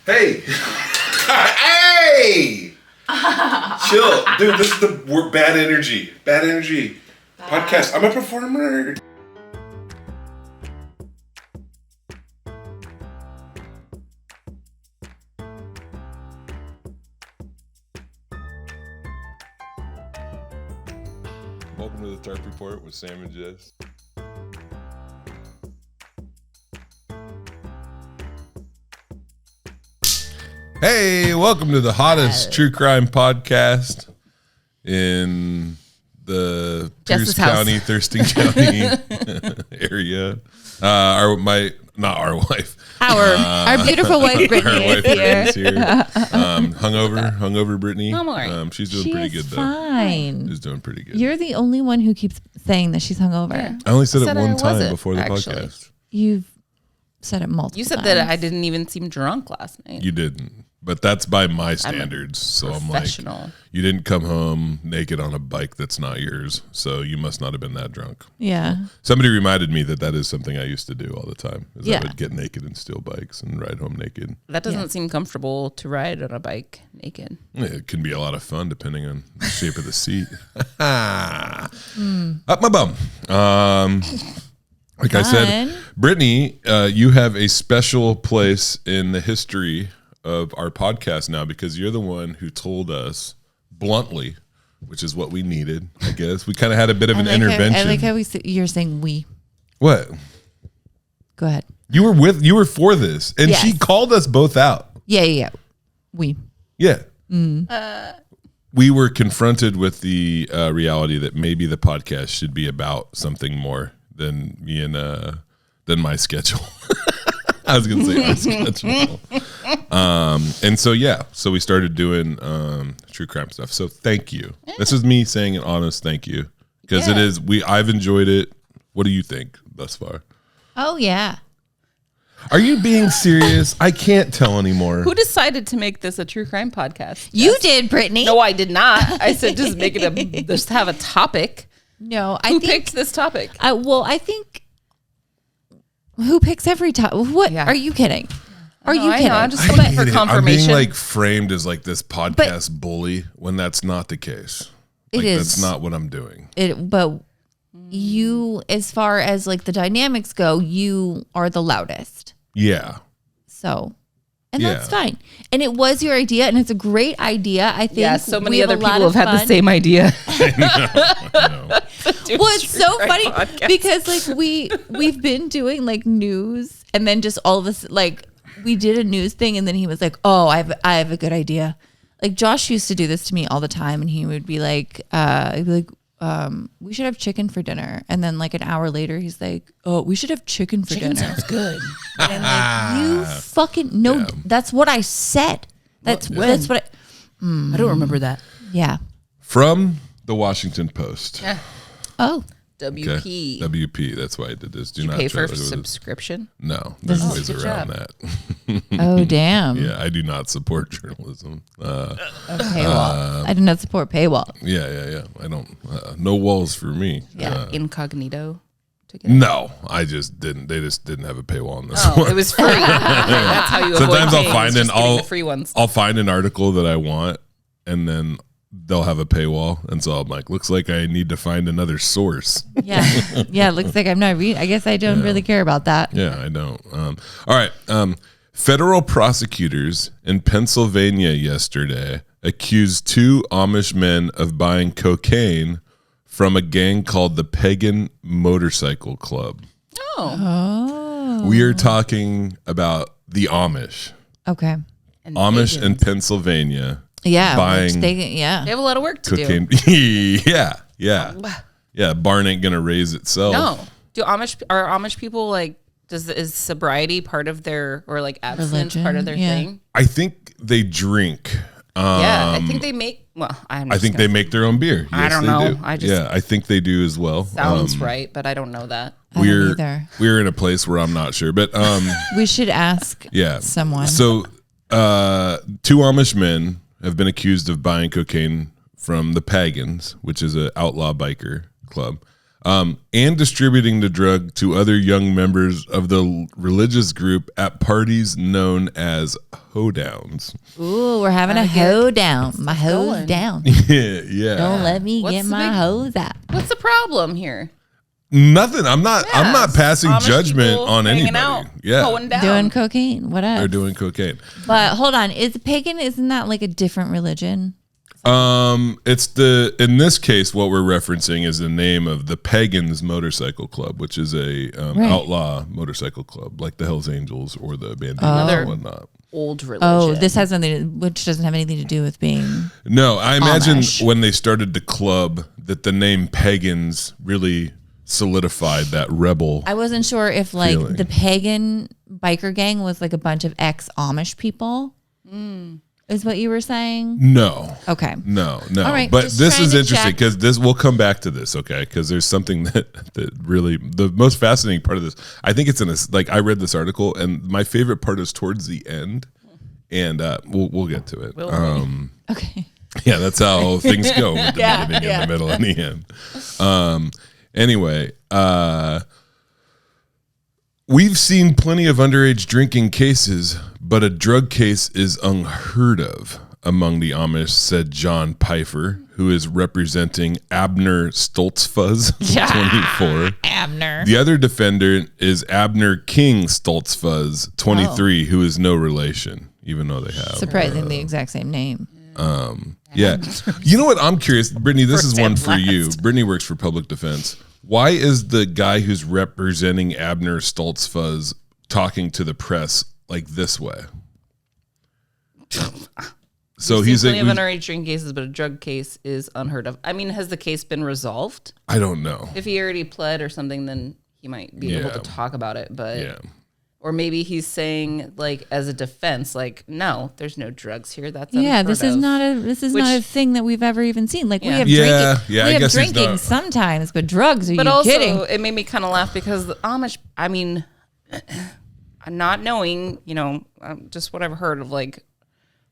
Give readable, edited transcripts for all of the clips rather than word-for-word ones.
Hey! Hey! Chill. Dude, this is the bad energy. Bad energy. Podcast. I'm a performer. Welcome to the Tarp Report with Sam and Jess. Hey, welcome to the hottest true crime podcast in the Pierce County, Thurston County area. Our beautiful wife Brittany is here. Hungover Brittany. I'm all right. She's doing pretty good though. Fine. She's doing pretty good. You're the only one who keeps saying that she's hungover. Yeah. I only said it one time before the podcast. You've said it multiple times. You said that I didn't even seem drunk last night. You didn't. But that's by my standards. So I'm like, you didn't come home naked on a bike that's not yours. So you must not have been that drunk. Yeah. Somebody reminded me that is something I used to do all the time. Yeah. I would get naked and steal bikes and ride home naked. That doesn't seem comfortable to ride on a bike naked. It can be a lot of fun depending on the shape of the seat. Up my bum. Like I said, Brittany, you have a special place in the history of our podcast now because you're the one who told us bluntly, which is what we needed, I guess. We kind of had a bit of an intervention. I like how you're saying we. What? Go ahead. You were for this, and she called us both out. Yeah. We. Yeah. We were confronted with the reality that maybe the podcast should be about something more than me and than my schedule. I was gonna say our schedule. And so we started doing true crime stuff. So thank you. Yeah. This is me saying an honest thank you because it is. I've enjoyed it. What do you think thus far? Oh yeah. Are you being serious? I can't tell anymore. Who decided to make this a true crime podcast? You did, Brittany. No, I did not. I said just make it just have a topic. No, Who picked this topic? I think. Who picks every topic? What? Yeah. Are you kidding? Are you kidding? I'm just looking for confirmation. I'm being framed as this podcast bully when that's not the case. It is. That's not what I'm doing. But you, as far as the dynamics go, you are the loudest. Yeah. So, and that's fine. And it was your idea, and it's a great idea. I think. Yeah. So many other people have had the same idea. I know. Well, it's so funny because we've been doing news, and then just all of us we did a news thing, and then he was like, "Oh, I have a good idea." Josh used to do this to me all the time, and he would be like, "We should have chicken for dinner," and then an hour later, he's like, "Oh, we should have chicken for dinner." Sounds good. And I'm you fucking no, yeah. That's what I said. That's what I don't remember that. Yeah. From the Washington Post. Yeah. Oh. WP. Okay. WP. That's why I did this. Do you pay for a subscription? No, there's ways around that. Oh, damn. Yeah, I do not support journalism. Paywall. I do not support paywall. Yeah. I don't. No walls for me. Yeah. Incognito. No, I just didn't. They just didn't have a paywall on this one. It was free. That's how you Sometimes avoid free ones. I'll find an article that I want, and then they'll have a paywall, and so I'm like, looks like I need to find another source. Yeah, it looks like I'm not reading. I guess I don't really care about that. Yeah, I don't. All right. Federal prosecutors in Pennsylvania yesterday accused 2 Amish men of buying cocaine from a gang called the Pagan Motorcycle Club. Oh. We are talking about the Amish. Okay. Amish in Pennsylvania. Yeah, buying they have a lot of work to cocaine. do. Yeah. Barn ain't gonna raise itself. No. Are Amish people is sobriety part of their abstinence religion, part of their thing? I think they drink. I think they make. Well, I think they make their own beer. I don't know. I think they do as well. Sounds right, but I don't know that. We're in a place where I'm not sure, but we should ask. Someone. So, 2 Amish men have been accused of buying cocaine from the Pagans, which is an outlaw biker club. and distributing the drug to other young members of the religious group at parties known as hoedowns. Ooh, we're having a hoedown. My hoe's down. Yeah. Don't let me get my hose out. What's the problem here? Nothing. I'm not passing Amish judgment people on hanging anybody. out, Yeah. going down. Doing cocaine. What else? They're doing cocaine. But hold on. Is pagan, isn't that like a different religion? It's in this case, what we're referencing is the name of the Pagans Motorcycle Club, which is a outlaw motorcycle club, like the Hells Angels or the Banditos and whatnot. Old religion. Oh, this has something, which doesn't have anything to do with being. No, I imagine Amish. when they started the club that the name Pagans really solidified that rebel. I wasn't sure if like feeling. the pagan biker gang was like a bunch of ex-Amish people. Is what you were saying? No. Okay. No. All right, But just this trying is to interesting check. because this we'll come back to this, okay? Because there's something that really the most fascinating part of this. I think it's in this. Like I read this article, and my favorite part is towards the end, and we'll get to it. Okay. Yeah, that's how things go with the beginning, in the middle, and the end. Anyway, we've seen plenty of underage drinking cases, but a drug case is unheard of among the Amish, said John Pfeiffer, who is representing Abner Stoltzfuzz, 24. Abner. The other defendant is Abner King Stoltzfuzz, 23, who is no relation, even though they have. Surprisingly, the exact same name. Yeah. You know what? I'm curious, Brittany, this is one for you. Brittany works for public defense. Why is the guy who's representing Abner Stoltzfuzz talking to the press like this way? So he's plenty of underage drinking cases, but a drug case is unheard of. I mean, has the case been resolved? I don't know. If he already pled or something, then he might be able to talk about it. But or maybe he's saying like as a defense, like no, there's no drugs here. That's this is not a thing that we've ever even seen. Like we have drinking, we have drinking sometimes, but drugs. Are but you also, kidding? it made me kind of laugh because the Amish. I mean, not knowing, just what I've heard of like.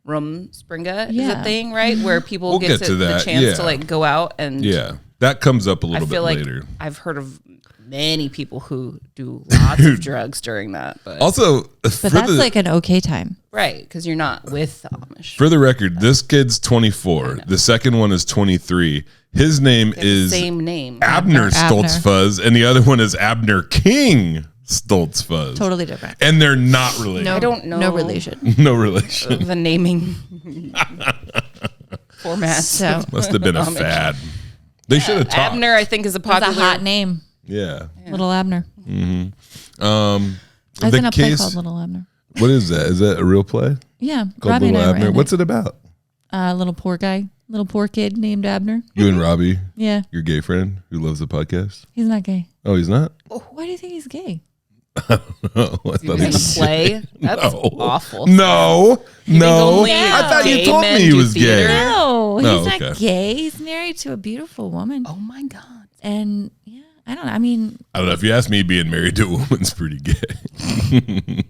Rumspringa is a thing, right? Where people get to the chance to like go out and that comes up a little bit like later. I've heard of many people who do lots of drugs during that, but also, but that's like an okay time, right? Because you're not with the Amish. For the record, this kid's 24. The second one is 23. His name is same name, Abner Stoltzfuzz, and the other one is Abner King Stoltzfuzz. Totally different. And they're not related. I don't know. No relation. No relation. The naming format. So Must have been a fad. They should have talked. Abner, I think, is a popular. That's a hot name. Yeah. Little Abner. Mm-hmm. I was in a play called Little Abner. What is that? Is that a real play? Yeah. Called Robbie Little and I Abner. ran What's it about? Little poor guy. Little poor kid named Abner. You and Robbie? Yeah. Your gay friend who loves the podcast? He's not gay. Oh, he's not? Why do you think he's gay? I thought in a play? That's awful. No. only I thought you gay told men me he do was theater? gay. No, he's No, not okay. gay. He's married to a beautiful woman. Oh my god. And yeah, I don't know. I mean, I don't know. If you ask me, being married to a woman's pretty gay.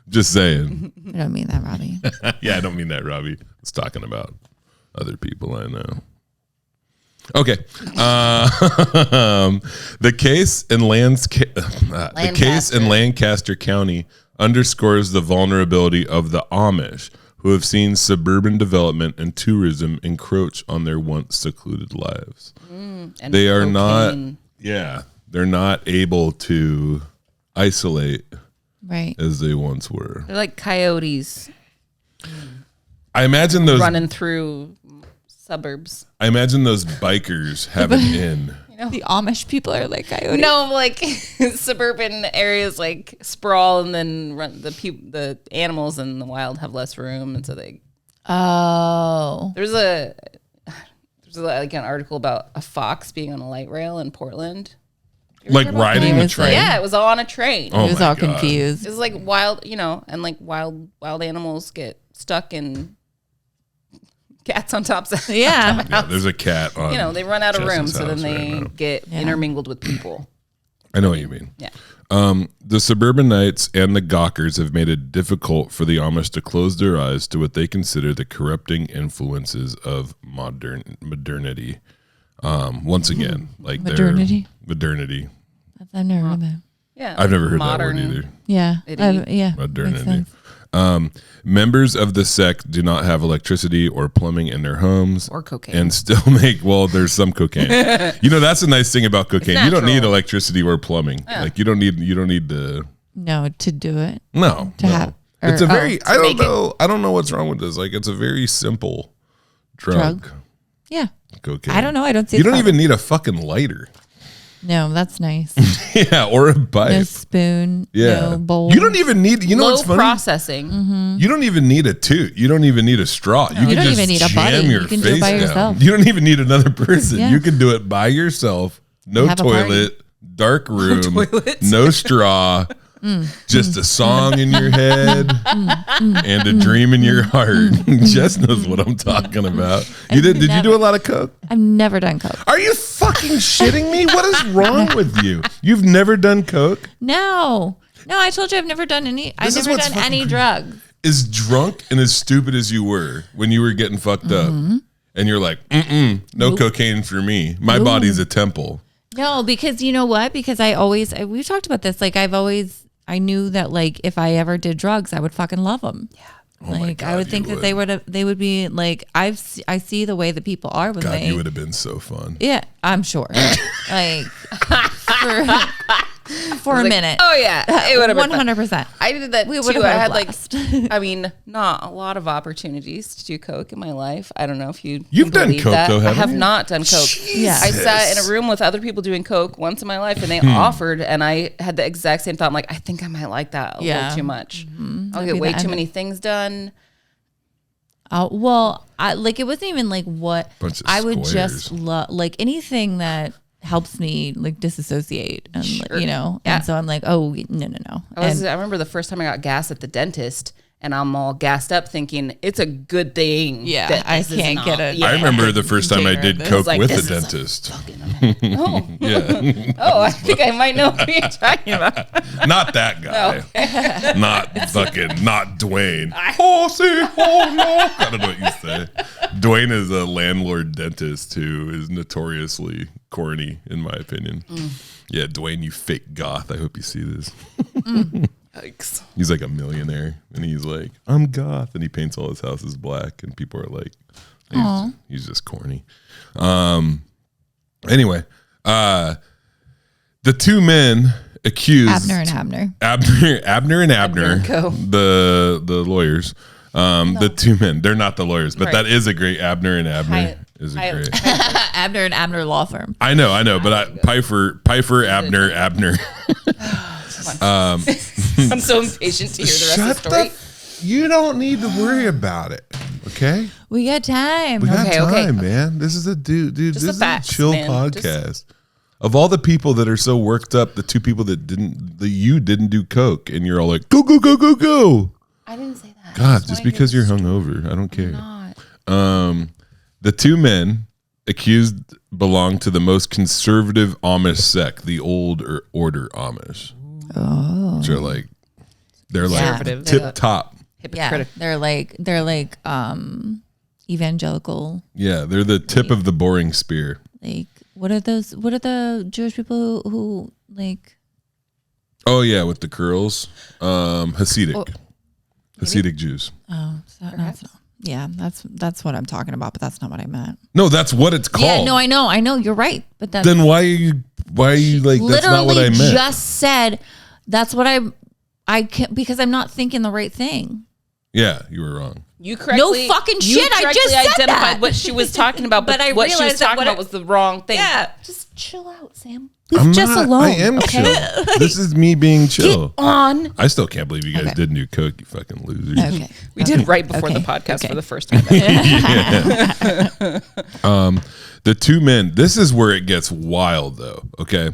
Just saying. I don't mean that, Robbie. Yeah, I don't mean that, Robbie. I was talking about other people I know. Okay. The case in Lancaster County underscores the vulnerability of the Amish, who have seen suburban development and tourism encroach on their once secluded lives. And They are cocaine. they're not able to isolate Right. as they once were. They're like coyotes I imagine those running through suburbs. I imagine those bikers have an inn. The Amish people are like coyotes. No, like suburban areas like sprawl, and then the animals in the wild have less room, and so they. Oh. There's like an article about a fox being on a light rail in Portland. Like riding a train? Yeah, it was all on a train. Oh He was my all God. confused. It was like wild, and like wild animals get stuck in cats on top of Yeah. Yeah, there's a cat on. they run out of room, Justin's so then house they right now. get intermingled with people. I know what you mean. Yeah. The suburbanites and the Gawkers have made it difficult for the Amish to close their eyes to what they consider the corrupting influences of modernity. Once again, like modernity. I've never heard that. Yeah, I've never heard that word either. Yeah, modernity. Members of the sect do not have electricity or plumbing in their homes, or cocaine, and still make. Well, there's some cocaine. That's a nice thing about cocaine. You don't need electricity or plumbing. Yeah. Like you don't need the to do it. No, to have. It's a very. I don't know. I don't know what's wrong with this. Like it's a very simple drug. Yeah. Cocaine. I don't know. I don't see. You don't even need a fucking lighter. No, that's nice. Yeah, or a pipe. No spoon. Yeah. No bowl. You don't even need. You know low what's funny? Processing. Mm-hmm. You don't even need a toot. You don't even need a straw. No. You don't even need a buddy. You can do it by yourself. You don't even need another person. Yeah. You can do it by yourself. No toilet. Dark room. No straw. Just a song in your head and a dream in your heart. Jess knows what I'm talking about. Did you do a lot of coke? I've never done coke. Are you fucking shitting me? What is wrong with you? You've never done coke? No, I told you I've never done any. I've never done any drugs. As drunk and as stupid as you were when you were getting fucked up, and you're like, no cocaine for me. My body's a temple. No, because you know what? Because we've talked about this. Like I knew that like if I ever did drugs, I would fucking love them. Yeah. Like God, I would think that they would be like I see the way that people are with me. You would have been so fun. Yeah, I'm sure. Like for a minute. Oh yeah, it would have been 100%. I did that too. I had not a lot of opportunities to do coke in my life. I don't know if you've done coke though, haven't you? I have not done coke. Yeah, I sat in a room with other people doing coke once in my life, and they offered, and I had the exact same thought. I'm like, I think I might like that a little too much. I'll get way too many things done. Well, it wasn't even like what I would just love, like anything that helps me like disassociate and and so I'm like, oh no. I remember the first time I got gas at the dentist and I'm all gassed up thinking it's a good thing. Yeah, that I can't get it. I remember the first time I did coke with the dentist. Yeah. Oh, I think I might know what you're talking about. Not that guy. Okay. Not Dwayne. I don't know what you say. Dwayne is a landlord dentist who is notoriously corny, in my opinion. Yeah, Dwayne, you fake goth. I hope you see this. Yikes. He's like a millionaire, and he's like, I'm goth, and he paints all his houses black, and people are like, he's just corny. Anyway, the two men accused Abner and Abner, the lawyers. The two men, they're not the lawyers, but that is a great Abner and Abner. Abner and Abner law firm. I know, but Pfeiffer, Abner. I'm so impatient to hear the rest of the story. You don't need to worry about it, okay? We got time. We got time, man. This is a dude. This is a chill podcast. Of all the people that are so worked up, the two people that you didn't do coke, and you're all like, go. I didn't say that. God, just because you're hungover, I don't care. The two men accused belong to the most conservative Amish sect, the Old Order Amish. Oh, which are like tip top. Yeah, they're like evangelical. Yeah, they're the tip of the boring spear. Like what are the Jewish people who like? Oh yeah, with the curls, Hasidic Jews. Oh, that's not. Yeah, that's what I'm talking about, but that's not what I meant. No, that's what it's called. Yeah, no, I know, you're right, but that's then why are you like that's not what I meant? Just said that's what I can't because I'm not thinking the right thing. Yeah, you were wrong. You correctly no fucking shit. I just said identified what she was talking about, but what she was talking about was the wrong thing. Yeah, just chill out, Sam. Leave Jess alone. I am chill. This is me being chill. Get on. I still can't believe you guys didn't do coke, you fucking losers. Okay. We did right before the podcast for the first time. The two men, this is where it gets wild though, okay?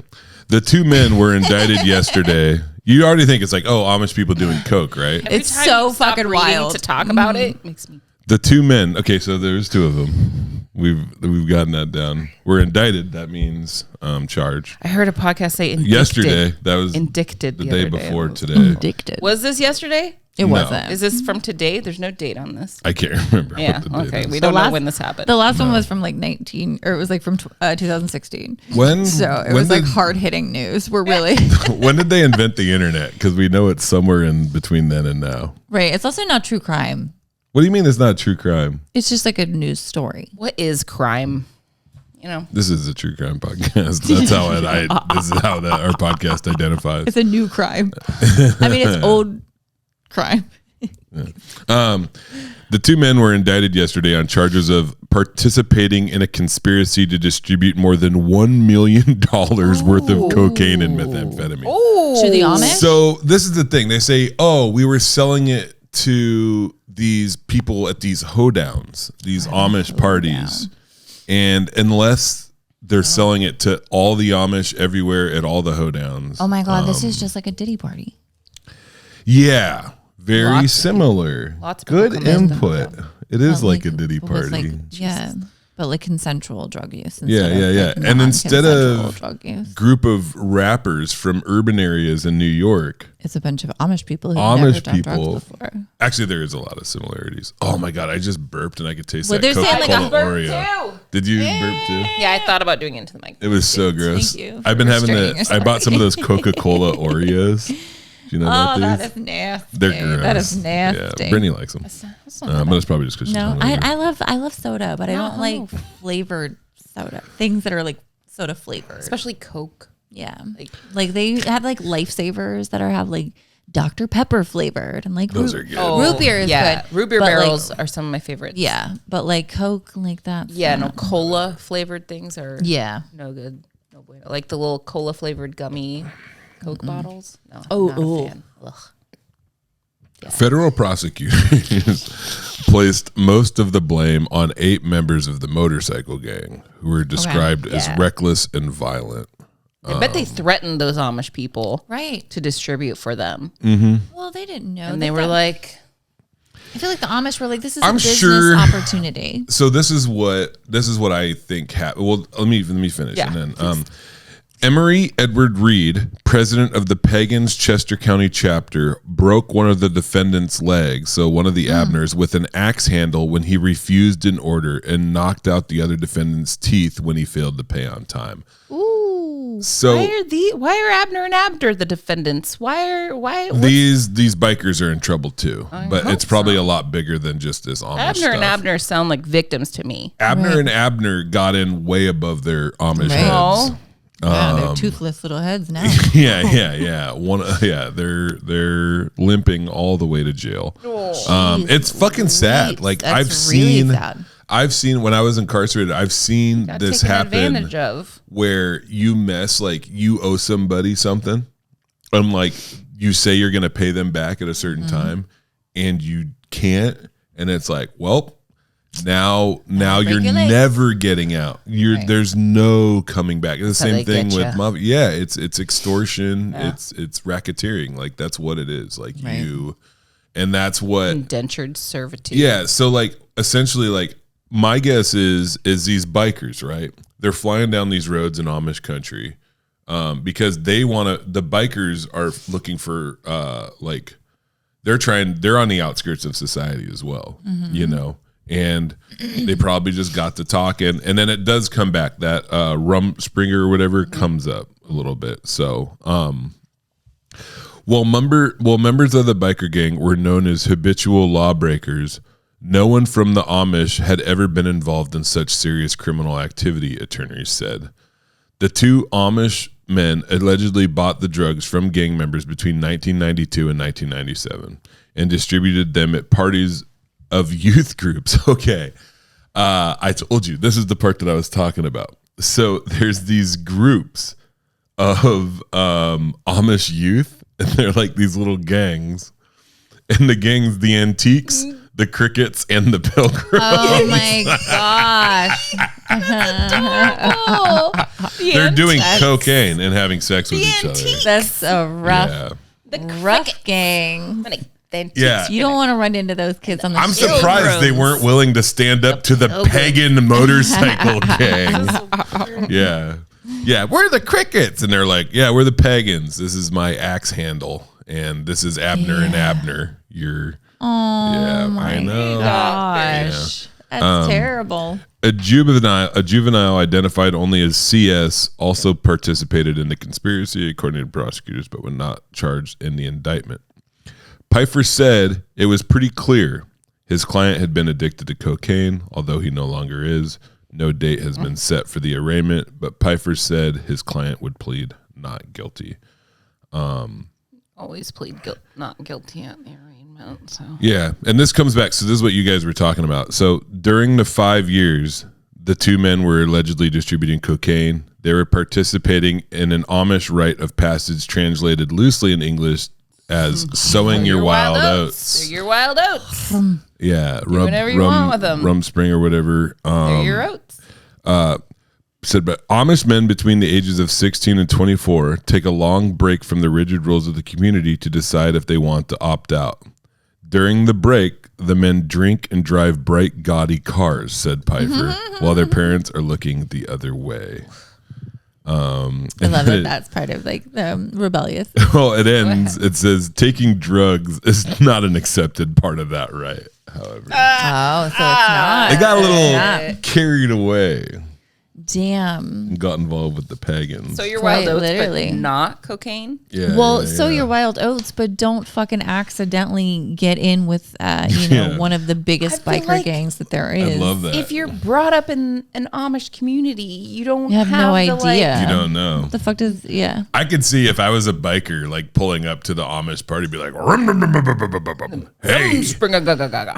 The two men were indicted yesterday. You already think it's like, oh, Amish people doing coke, right? It's so fucking wild to talk about it. Makes me. The two men, okay, so there's two of them. We've gotten that down. We're indicted. That means charged. I heard a podcast say indicted. Yesterday. That was indicted the day before today. Indicted. Was this yesterday? It wasn't. Is this from today? There's no date on this. I can't remember. Yeah. Okay. We don't know when this happened. The last one was from like 2016. When? So it was like hard hitting news. We're really. When did they invent the internet? Because we know it's somewhere in between then and now. Right. It's also not true crime. What do you mean it's not true crime? It's just like a news story. What is crime? This is a true crime podcast. That's how this is how our podcast identifies. It's a new crime. I mean, it's old crime. The two men were indicted yesterday on charges of participating in a conspiracy to distribute more than $1 million worth of cocaine and methamphetamine. To the Amish? So this is the thing. They say, we were selling it to these people at these hoedowns, these Amish parties. And unless they're selling it to all the Amish everywhere at all the hoedowns. Oh my God, this is just like a Diddy party. Yeah, very similar. Lots of good input. It is like a Diddy party. Like, yeah, but like consensual drug use. Yeah. And instead of group of rappers from urban areas in New York, it's a bunch of Amish people who have never done drugs before. Actually, there is a lot of similarities. Oh my God, I just burped and I could taste that they're saying Coca-Cola like Oreo. Did you burp too? Yeah, I thought about doing it into the mic. It was so gross. Thank you. I've been having I bought some of those Coca-Cola Oreos. Do you know about these? That is nasty. They're gross. That is nasty. Yeah, Brittany likes them. But it's probably just because she's No, I love soda, but I don't like flavored soda. Things that are like soda flavored. Especially Coke. Yeah. Like they have like lifesavers that have like Dr. Pepper flavored and like those are good. Root beer is good. Root beer barrels are some of my favorites. Yeah, but like Coke, like that. Yeah, no cola flavored things are no good. No bueno. Like the little cola flavored gummy Coke bottles. No, not a fan. Ugh. Yeah. Federal prosecutors placed most of the blame on 8 members of the motorcycle gang who were described as reckless and violent. I bet they threatened those Amish people to distribute for them. Mm-hmm. Well, they didn't know. And they were like... I feel like the Amish were like, this is a business opportunity. So this is what I think happened. Well, let me finish. Yeah, and then Emery Edward Reed, president of the Pagans Chester County chapter, broke one of the defendant's legs, so one of the Abners, with an axe handle when he refused an order and knocked out the other defendant's teeth when he failed to pay on time. Ooh. So why are Abner and Abner the defendants? Why these bikers are in trouble too, but it's probably a lot bigger than just this Amish Abner stuff. and Abner sound like victims to me. Abner and Abner got in way above their Amish heads. Yeah, they're toothless little heads now. Yeah. They're limping all the way to jail. It's fucking sad. Like I've seen when I was incarcerated, I've seen this happen where you you owe somebody something, and like you say you're gonna pay them back at a certain time, and you can't, and it's like, well. Now you're never getting out. There's no coming back. It's the same thing with mafia. Yeah, it's extortion. Yeah. It's racketeering. Like that's what it is. Like and that's what indentured servitude. Yeah. So like essentially, like my guess is these bikers, right? They're flying down these roads in Amish country because they want to. The bikers are looking for they're on the outskirts of society as well. You know. And they probably just got to talking, and then it does come back. That Rumspringer or whatever comes up a little bit. So, while members of the biker gang were known as habitual lawbreakers, no one from the Amish had ever been involved in such serious criminal activity, attorneys said. The 2 Amish men allegedly bought the drugs from gang members between 1992 and 1997 and distributed them at parties of youth groups. Okay. I told you, this is the part that I was talking about. So there's these groups of Amish youth, and they're like these little gangs. And the gangs, the Antiques, the Crickets, and the Pilgrims. Oh my gosh. They're doing cocaine and having sex with each other. That's a rough gang. Yeah. You don't want to run into those kids on the I'm surprised they weren't willing to stand up to the pagan motorcycle gang. Yeah. Yeah, we're the Crickets. And they're like, yeah, we're the Pagans. This is my axe handle. And this is Abner and Abner. your. Oh my I know. gosh. Yeah. That's terrible. A juvenile identified only as CS also participated in the conspiracy, according to prosecutors, but was not charged in the indictment. Pfeiffer said it was pretty clear his client had been addicted to cocaine, although he no longer is. No date has been set for the arraignment, but Pfeiffer said his client would plead not guilty. Always plead not guilty at the arraignment. So. Yeah, and this comes back. So this is what you guys were talking about. So during the 5 years, the two men were allegedly distributing cocaine. They were participating in an Amish rite of passage translated loosely in English as sowing your wild oats. Your wild oats. Yeah, do whatever you want with them. Rum spring or whatever. They're your oats. Said, but Amish men between the ages of 16 and 24 take a long break from the rigid rules of the community to decide if they want to opt out. During the break, the men drink and drive bright, gaudy cars, said Pfeiffer, while their parents are looking the other way. I love that that's part of like the rebellious. Well, it ends. It says taking drugs is not an accepted part of that right. However, so it's not. They got a little carried away. Damn. Got involved with the pagans. So your wild oats, literally, but not cocaine. Yeah. Well, so your wild oats, but don't fucking accidentally get in with one of the biggest biker gangs that there is. I love that. If you're brought up in an Amish community, you have no idea. You don't know. What the fuck does? Yeah. I could see if I was a biker, like pulling up to the Amish party, be like, "Hey,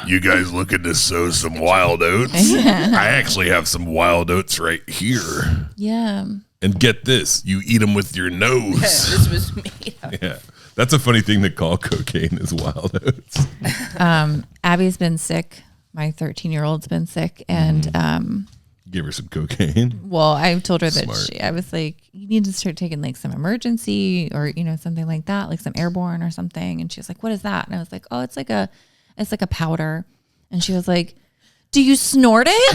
you guys looking to sow some wild oats? I actually have some wild oats right here. Yeah. And get this, you eat them with your nose." This was made up. Yeah. That's a funny thing to call cocaine is wild oats. Abby's been sick. My 13-year-old's been sick. And give her some cocaine. Well, I told her that I was like, you need to start taking like some emergency or, something like that, like some airborne or something. And she was like, what is that? And I was like, oh, it's like a powder. And she was like, do you snort it?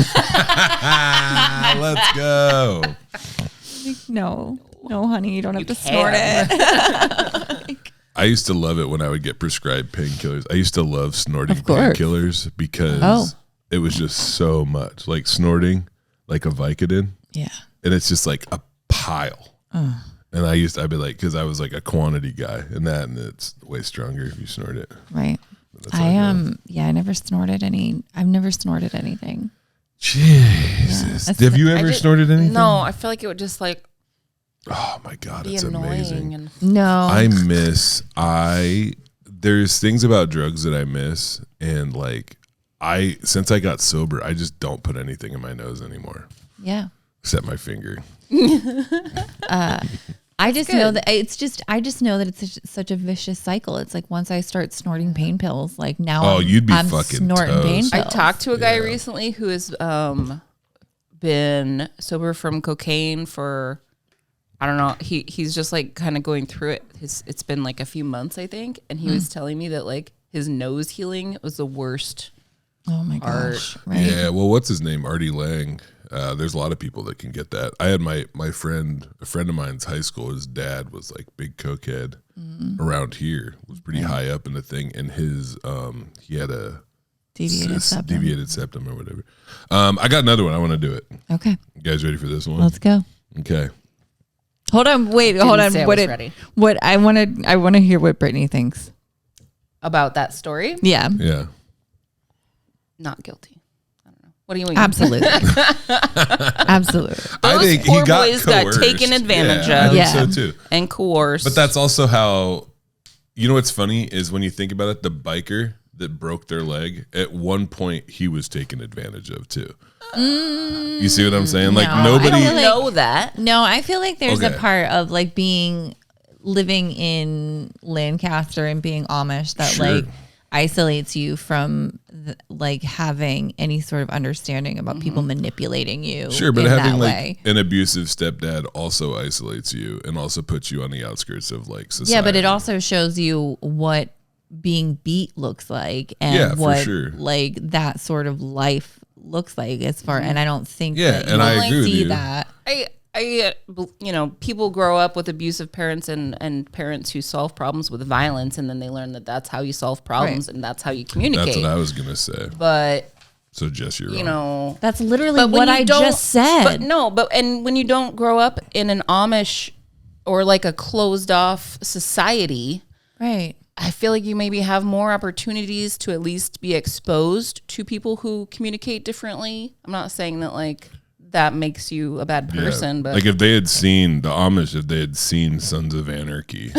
Let's go. Like, no, honey, you don't have to snort it. I used to love it when I would get prescribed painkillers. I used to love snorting painkillers because it was just so much. Like snorting, like a Vicodin. Yeah. And it's just like a pile. And I'd be like, because I was like a quantity guy and it's way stronger if you snort it. Right. I never snorted I've never snorted anything. Jesus. Yeah. Have you ever snorted anything? No, I feel like it would just like, oh my God, it's amazing. No. There's things about drugs that I miss. And like, since I got sober, I just don't put anything in my nose anymore. Yeah. Except my finger. I just know that I know that it's such a vicious cycle. It's like once I start snorting pain pills, like now you'd be I'm fucking snorting toast. pain pills. I talked to a guy recently who has been sober from cocaine for, I don't know. He's just like kind of going through it. It's been like a few months, I think, and he was telling me that like his nose healing was the worst. Oh my gosh! Right? Yeah. Well, what's his name? Artie Lang. There's a lot of people that can get that. I had a friend of mine's high school. His dad was like big cokehead around here. Was pretty high up in the thing, and his he had a deviated septum or whatever. I got another one. I want to do it. Okay. You guys ready for this one? Let's go. Okay. Hold on. Wait. Hold on. What I want to hear what Brittany thinks about that story. Yeah. Yeah. Not guilty. What do you mean? Absolutely. Absolutely. I think he got taken advantage of. I think so too. And coerced. But that's also how, what's funny is when you think about it, the biker that broke their leg, at one point he was taken advantage of too. You see what I'm saying? Like nobody. I don't know that. No, I feel like there's a part of like living in Lancaster and being Amish that like isolates you from like having any sort of understanding about people manipulating you. Sure, but having like an abusive stepdad also isolates you and also puts you on the outskirts of like society. Yeah, but it also shows you what being beat looks like and what like that sort of life looks like as far. And I don't think and I agree with you. That. people grow up with abusive parents and parents who solve problems with violence, and then they learn that that's how you solve problems and that's how you communicate. That's what I was gonna say. But so Jess, you're wrong. That's literally what I just said. And when you don't grow up in an Amish or like a closed off society, right? I feel like you maybe have more opportunities to at least be exposed to people who communicate differently. I'm not saying that like that makes you a bad person, but like if they had seen the Amish, if they had seen Sons of Anarchy,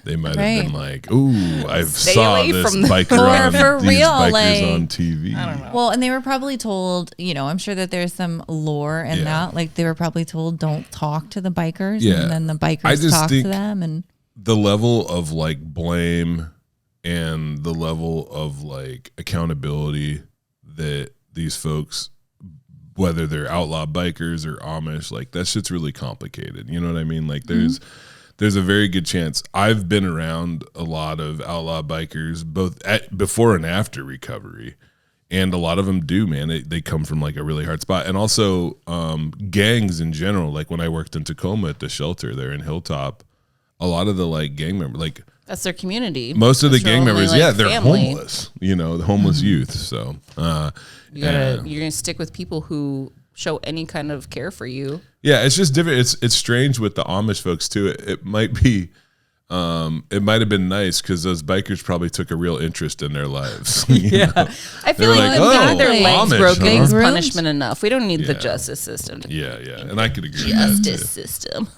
they might have been like, "Ooh, I've saw this biker on these bikers on TV." I don't know. Well, and they were probably told, I'm sure that there's some lore in that. Like they were probably told, "Don't talk to the bikers," and then the bikers talk to them, and the level of like blame and the level of like accountability that these folks, whether they're outlaw bikers or Amish, like that shit's really complicated. You know what I mean? Like there's a very good chance. I've been around a lot of outlaw bikers, both before and after recovery. And a lot of them do, man. They come from like a really hard spot. And also gangs in general. Like when I worked in Tacoma at the shelter there in Hilltop, a lot of the like gang members, like that's their community. Most of the gang members, they're homeless. The homeless youth. So you're gonna stick with people who show any kind of care for you. Yeah, it's just different. It's strange with the Amish folks too. It might be, it might have been nice because those bikers probably took a real interest in their lives. I feel like their legs broken is punishment enough. We don't need the justice system. Yeah, and I could agree. Justice system.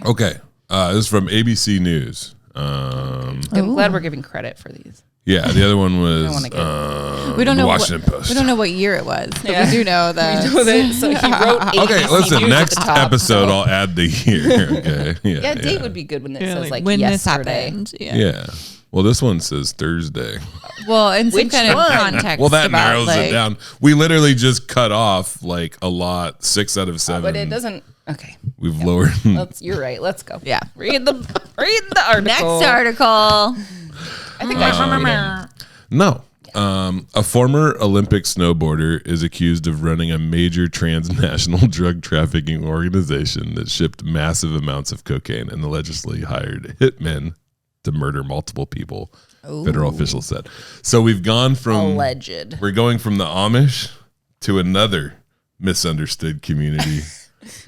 Okay. This is from ABC News. I'm glad we're giving credit for these. Yeah, the other one was we don't know Washington Post. We don't know what year it was, but we do know that. So he wrote ABC Okay, listen, News next at the top, episode I'll add the year. Okay. Date would be good when it says like when yesterday. this happened. Yeah. Well, this one says Thursday. Well, in some kind of context. Well, that narrows it down. We literally just cut off like a lot, 6 out of 7. But it doesn't. Okay. We've lowered. You're right. Let's go. Yeah. Read the article. Next article. I think I should read it. No. A former Olympic snowboarder is accused of running a major transnational drug trafficking organization that shipped massive amounts of cocaine and allegedly hired hitmen to murder multiple people. Ooh. Federal officials said. So we've gone from alleged. We're going from the Amish to another misunderstood community.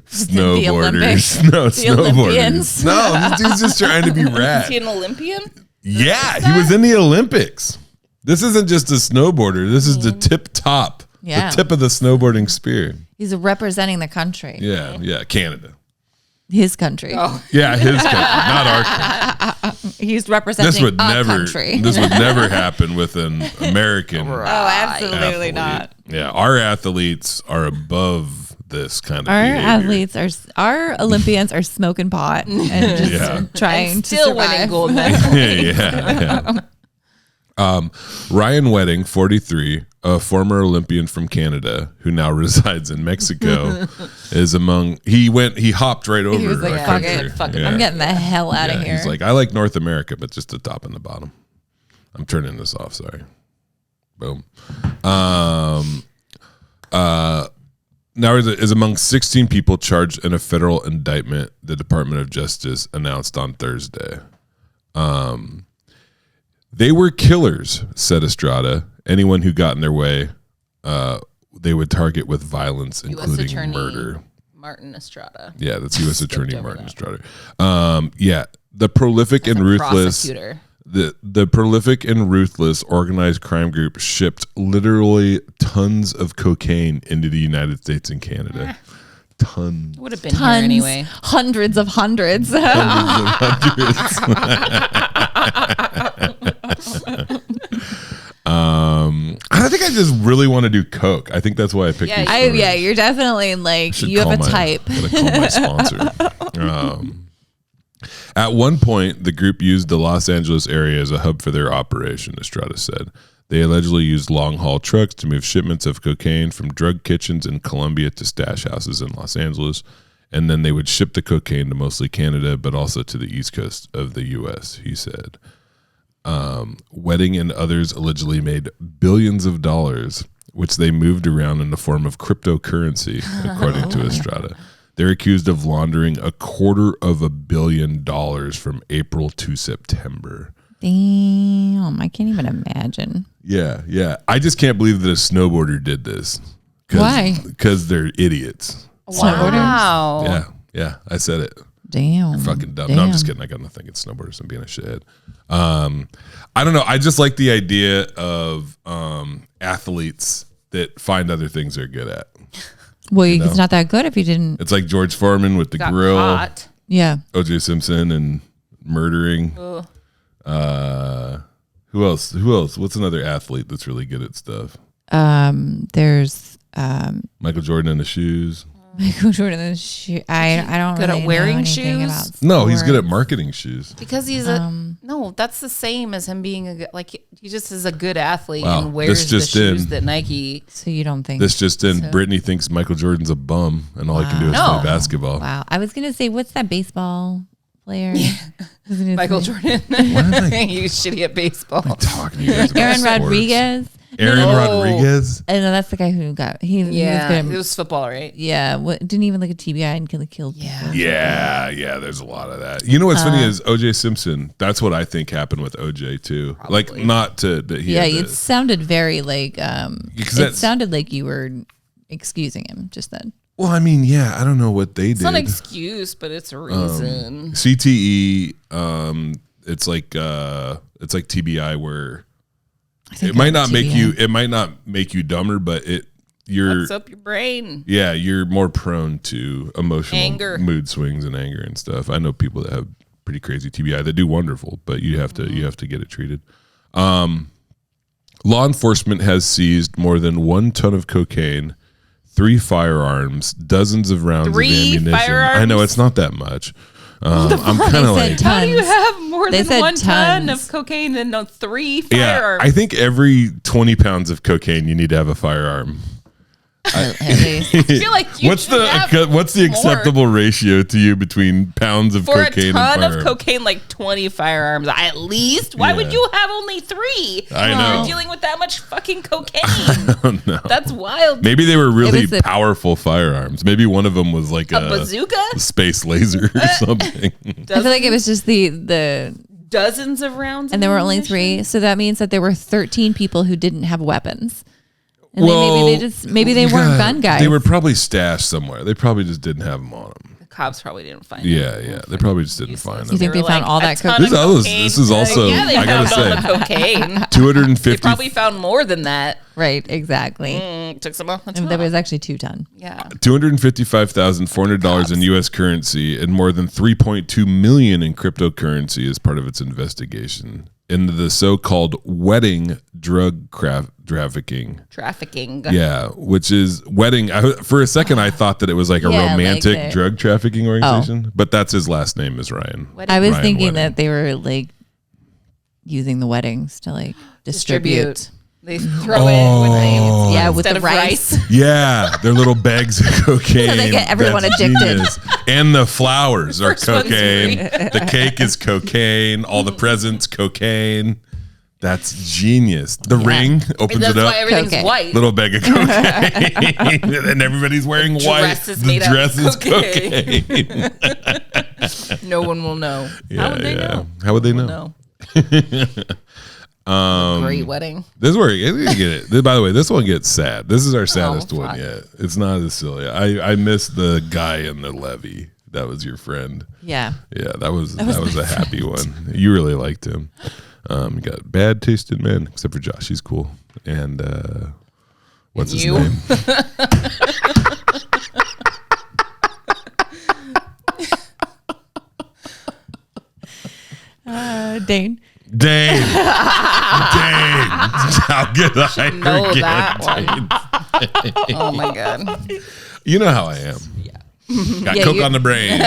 Snowboarders. Snowboarders. No, this dude's just trying to be rad. Is he an Olympian? Yeah, he was in the Olympics. This isn't just a snowboarder. This is the tip top. Yeah. The tip of the snowboarding spear. He's representing the country. Yeah, Canada. His country. Oh. Yeah, his country, not our country. He's representing country. This would never happen with an American absolutely athlete. Not. Yeah, our athletes are above this kind of behavior. Our Olympians are smoking pot and just trying to still winning gold medals. yeah. Ryan Wedding, 43, a former Olympian from Canada who now resides in Mexico, is among. He hopped right over. He was like, "Fuck it, I'm getting the hell out of here." He's like, "I like North America, but just the top and the bottom." I'm turning this off. Sorry. Boom. Now is among 16 people charged in a federal indictment. The Department of Justice announced on Thursday. They were killers, said Estrada. Anyone who got in their way, they would target with violence, including murder. Martin Estrada. Yeah, that's U.S. Attorney Martin Estrada. The prolific and ruthless. The prolific and ruthless organized crime group shipped literally tons of cocaine into the United States and Canada. Tons. Would have been here anyway. Hundreds of hundreds. I think I just really want to do coke. I think that's why I picked these stories. Yeah, you're definitely like, you have a type. Gotta call my sponsor. At one point, the group used the Los Angeles area as a hub for their operation, Estrada said. They allegedly used long-haul trucks to move shipments of cocaine from drug kitchens in Colombia to stash houses in Los Angeles, and then they would ship the cocaine to mostly Canada, but also to the east coast of the U.S., he said. Wedding and others allegedly made billions of dollars which they moved around in the form of cryptocurrency, according to Estrada. They're accused of laundering $250 million from April to September. Damn, I can't even imagine. Yeah. I just can't believe that a snowboarder did this. Why? Because they're idiots. Wow. Yeah. I said it. Damn. You're fucking dumb. No, I'm just kidding. I got nothing against snowboarders and being a shithead. I don't know. I just like the idea of athletes that find other things they're good at. Well, it's not that good if you didn't. It's like George Foreman with the grill. Caught. Yeah. O.J. Simpson and murdering. Who else? What's another athlete that's really good at stuff? There's Michael Jordan in the shoes. Michael Jordan in the shoe. I don't good really at wearing know anything shoes? about No, he's good at sports. marketing shoes. Because he's no, that's the same as him being a good, like he just is a good athlete Wow, and wears this the just shoes in. that Nike. So you don't think This just in. Brittany thinks Michael Jordan's a bum and all he can do is play basketball. Wow. I was gonna say, what's that baseball player? Michael Jordan. He's shitty at baseball. I'm talking to you guys about Aaron sports. Rodriguez. Aaron Rodriguez. I know that's the guy who got he was Yeah, good at, it was football, right? yeah. What didn't even look at TBI and killed people. Yeah, there's a lot of that. You know what's funny is O.J. Simpson. That's what I think happened with O.J. too. Probably. Like not to that he. Yeah, had it sounded very like it sounded like you were excusing him just then. Well, I mean, yeah, I don't know what they It's did. not an excuse, but it's a reason. CTE. It's like TBI where it might not make you. It might not make you dumber, but you're Fucks up your brain. Yeah, you're more prone to emotional Anger. mood swings and anger and stuff. I know people that have pretty crazy TBI that do wonderful, but you have to get it treated. Law enforcement has seized more than 1 ton of cocaine, 3 firearms, dozens of rounds of ammunition. Firearms? I know it's not that much. I'm kind of like, How do you have more They than said 1 ton tons. of cocaine and 3 yeah, firearms? I think every 20 pounds of cocaine you need to have a firearm. At least. I feel like you What's should have the more. acceptable ratio to you between pounds of For cocaine a ton and of firearms? cocaine, like 20 firearms at least. Why would Yeah. you have only 3? I know. You're dealing with that much fucking cocaine. Oh, no. That's wild. Maybe they were really was the- powerful firearms. Maybe one of them was like A bazooka? space laser or something. I feel like it was just the Dozens of rounds. and of there were only ammunition? 3, so that means that there were 13 people who didn't have weapons. And Well, maybe they weren't gun guys. They were probably stashed somewhere. They probably just didn't have them on them. The cops probably didn't find them. Yeah. They probably just didn't find You them. think they were found all a that ton cocaine? of This is also, Yeah, they I gotta found all the say, cocaine. They 250. probably found more than that. Right, exactly. Took some off the And top. that was actually 2 ton. Yeah. $255,400 in U.S. currency and more than $3.2 million in cryptocurrency as part of its investigation into the so-called wedding drug trafficking. Trafficking. Yeah, which is wedding. For a second, I thought that it was like a Yeah, romantic like drug trafficking organization, but that's his last name is Ryan. I was Ryan thinking Wedding. that they were like using the weddings to like distribute. They throw in with names. Yeah, with Instead the of rice. Yeah, they're little bags of cocaine. So they get everyone That's addicted. genius. And the flowers are First one's cocaine. free. The cake is cocaine. All the presents, cocaine. That's genius. The ring opens That's it why up. everything's Cocaine. white. Little bag of cocaine. And everybody's wearing white. dress is The made out of dress is cocaine. cocaine. No one will know. How would they know? How would they know? No. Great wedding. This is where you get it. By the way, this one gets sad. This is our saddest one fuck. yet. It's not as silly. I miss the guy in the levee. That was your friend. Yeah. Yeah, that was a happy one. You really liked him. You got bad taste in men, except for Josh. He's cool. And what's his You? name? Dane. Dane. Dane. How could I know forget that one. Dane? Oh my god. You know how I am. Yeah. Got Yeah, coke you- on the brain.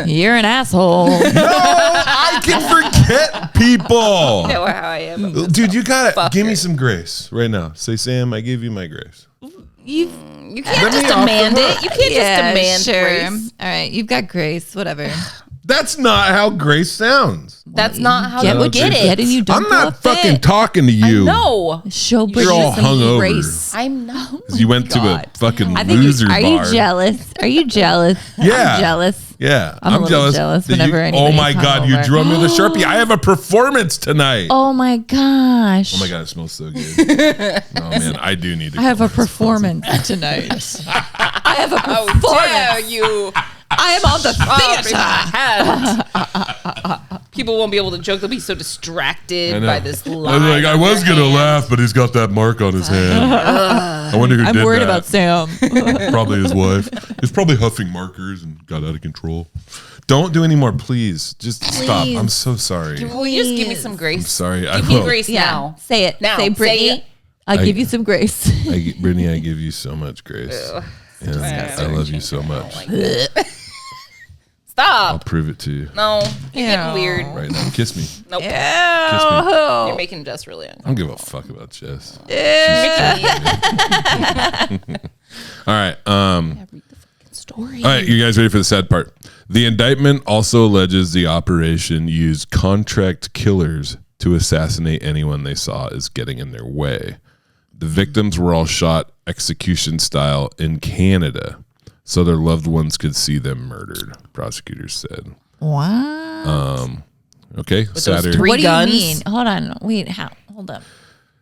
You're an asshole. No, I can forget people. You know how I am. Dude, you gotta Fucker. give me some grace right now. Say, Sam, I give you my grace. You can't Let just me off the demand hook. it. You can't just demand sure. grace. All right, you've got grace. Whatever. That's not how grace sounds. That's not how you get it. And you don't I'm not fucking talking to you. No. Show You're all hungover. Grace. I'm not. You went to a fucking loser bar. Are you jealous? Are you jealous? Yeah. I'm jealous. Yeah. I'm jealous whenever Oh my God, you hungover. drew me with a Sharpie. I have a performance tonight. Oh my gosh. Oh my God, it smells so good. Oh man, I do need to. I have a performance tonight. I have a performance. How dare you? I am on the theater. People won't be able to joke. They'll be so distracted by this line. I was going to laugh, but he's got that mark on his hand. I wonder who did that. I'm worried about Sam. Probably his wife. He's probably huffing markers and got out of control. Don't do any more, please. Just stop. I'm so sorry. Will you just give me some grace? I'm sorry. Give me grace now. Say it. Now. Say, Brittany, Say it. I'll give you some grace. Brittany, I give you so much grace. Yeah, I love you so much. Stop. I'll prove it to you. No, you're getting weird. Right now. Kiss me. Nope. Kiss me. You're making Jess really uncomfortable. I don't give a fuck about Jess. All right. Read the fucking story. All right, you guys ready for the sad part? The indictment also alleges the operation used contract killers to assassinate anyone they saw as getting in their way. The victims were all shot execution style in Canada, so their loved ones could see them murdered, prosecutors said. Wow. Okay, sadder. What guns? do you mean? Hold on. Wait, how? Hold up.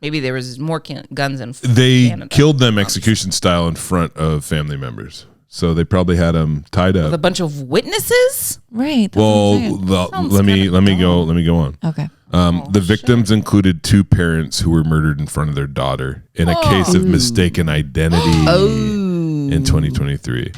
Maybe there was more guns in They Canada. killed them execution style in front of family members. So they probably had them tied up. With a bunch of witnesses? Right. Well, let me go on. Okay. The victims included 2 parents who were murdered in front of their daughter in a case of mistaken identity in 2023.